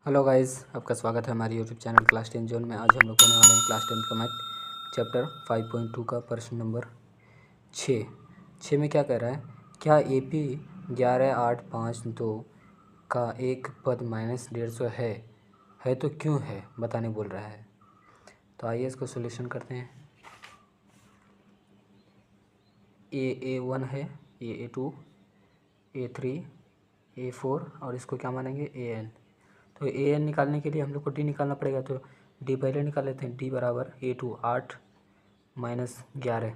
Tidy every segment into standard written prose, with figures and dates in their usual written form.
Hello guys, आपका स्वागत है हमारे यूट्यूब चैनल क्लास 10 जोन में। आज हम लोग पढ़ने वाले हैं क्लास 10 का मैथ चैप्टर 5.2 का प्रश्न नंबर 6 में क्या कह रहा है, क्या AP 11852 का एक पद -150 है तो क्यों है बताने बोल रहा है। तो आइए इसको सोल्यूशन करते हैं। A1 है, A2, A3, A4 और इसको क्या मानेंगे AN। तो AN निकालने के लिए हम लोग को D निकालना पड़ेगा, तो D पहले निकाल लेते हैं। D बराबर A2 8 -11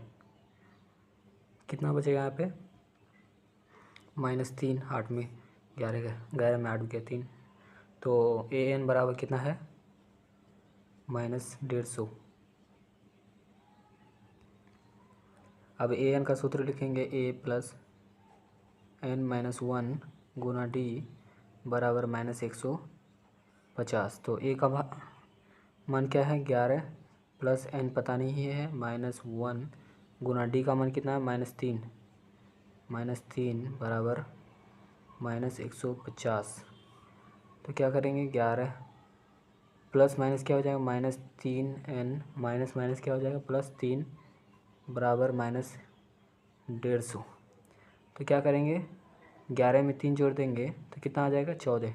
कितना बचेगा यहाँ पे -3। 8 में 11 गया, 11 में 8 गया 3। तो AN बराबर कितना है -150। अब AN का सूत्र लिखेंगे A + n-1 गुना D बराबर -150। तो A का मान क्या है 11 + n पता नहीं है, -1 गुना D का मान कितना है -3 बराबर -150। तो क्या करेंगे 11 प्लस माइनस क्या हो जाएगा -3n माइनस माइनस क्या हो जाएगा +3 बराबर -150। तो क्या करेंगे 11 में 3 जोड़ देंगे तो कितना आ जाएगा 14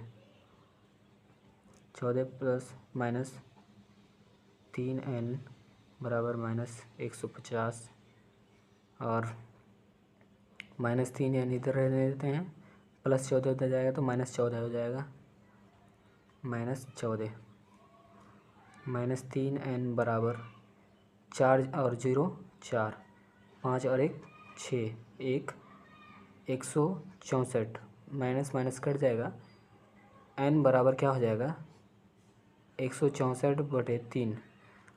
+ -3n बराबर -150 और -3n इधर रहने देते हैं, +14 उधर जाएगा तो -14 हो जाएगा। -14 -3n बराबर 4 और 0 4, 5 और 1 6, 164 माइनस माइनस कट जाएगा। n बराबर क्या हो जाएगा 164/3।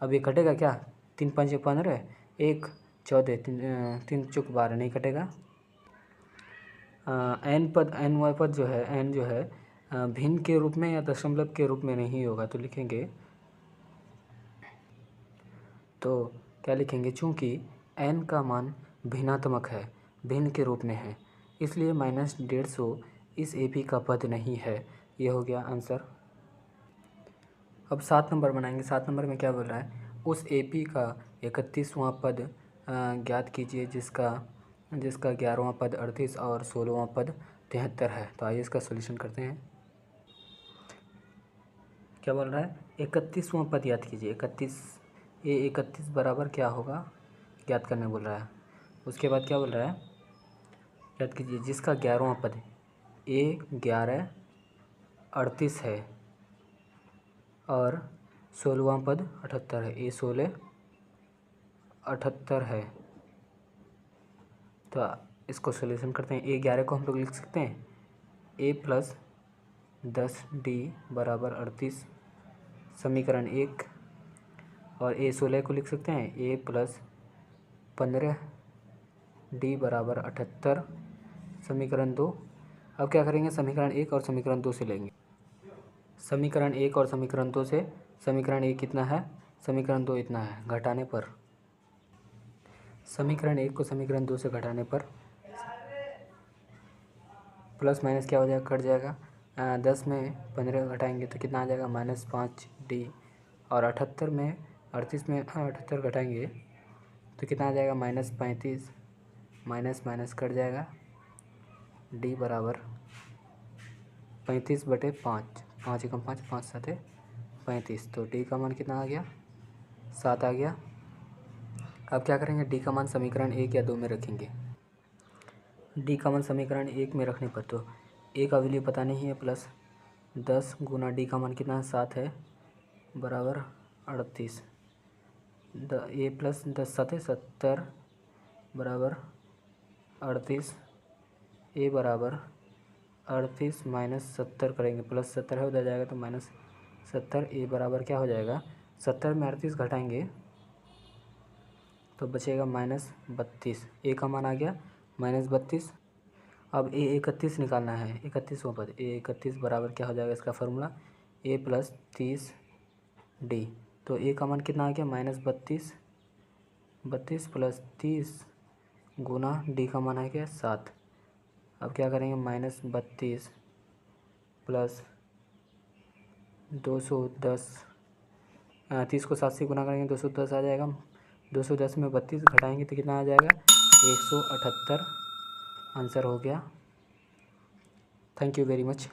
अब ये कटेगा क्या 3 5 15 1 14 3 चुक 12 नहीं कटेगा। n पद जो है n जो है भिन्न के रूप में या दशमलव के रूप में नहीं होगा, तो लिखेंगे तो क्या लिखेंगे, चूँकि n का मान भिन्नात्मक है, भिन्न के रूप में है, इसलिए -150 इस AP का पद नहीं है। ये हो गया आंसर। अब 7 नंबर बनाएंगे। 7 नंबर में क्या बोल रहा है, उस AP का 31वां पद ज्ञात कीजिए जिसका 11वां पद 38 और 16वां पद 73 है। तो आइए इसका सोल्यूशन करते हैं। क्या बोल रहा है 31वां पद याद कीजिए। 31 बराबर क्या होगा ज्ञात करने बोल रहा है। उसके बाद क्या बोल रहा है याद कीजिए जिसका 11वां पद A11 38 है और 16वां पद 78 है। A16 78 है। तो इसको सोल्यूशन करते हैं। A11 को हम लोग लिख सकते हैं A + 10D बराबर 38 समीकरण 1, और A16 को लिख सकते हैं A + 15D बराबर 78 समीकरण 2। अब क्या करेंगे समीकरण 1 और समीकरण 2 से लेंगे। समीकरण 1 और समीकरण 2 से समीकरण 1 कितना है, समीकरण 2 इतना है, घटाने पर समीकरण 1 को समीकरण 2 से घटाने पर प्लस माइनस क्या हो जाएगा कट जाएगा। 10 में 15 घटाएंगे तो कितना आ जाएगा -5D, और 78 में 38 में 78 घटाएंगे तो कितना आ जाएगा -35, माइनस माइनस कट जाएगा। D बराबर 35/5, 5 एकम 5, 5 7 35। तो D का मान कितना आ गया 7 आ गया। अब क्या करेंगे D का मान समीकरण 1 या 2 में रखेंगे। D का मान समीकरण 1 में रखने पर तो A का वैल्यू पता नहीं है, +10 गुना D का मान कितना है 7 है बराबर 38। A + 10 7 70 बराबर 38। A बराबर 38 - 70 करेंगे, +70 है उधर जाएगा तो -70। A बराबर क्या हो जाएगा 70 में 38 घटाएंगे तो बचेगा -32। A का मान आ गया -32। अब A 31 निकालना है, 31वां पद A 31 बराबर क्या हो जाएगा इसका फार्मूला A + 30D। तो A का मान कितना आ गया -32, 32 + 30 गुना D का मान आ गया 7। अब क्या करेंगे -32 + 210, 30 को 7 से गुना करेंगे 210 आ जाएगा। 210 में 32 घटाएंगे तो कितना आ जाएगा? 178 आंसर हो गया। Thank you very much.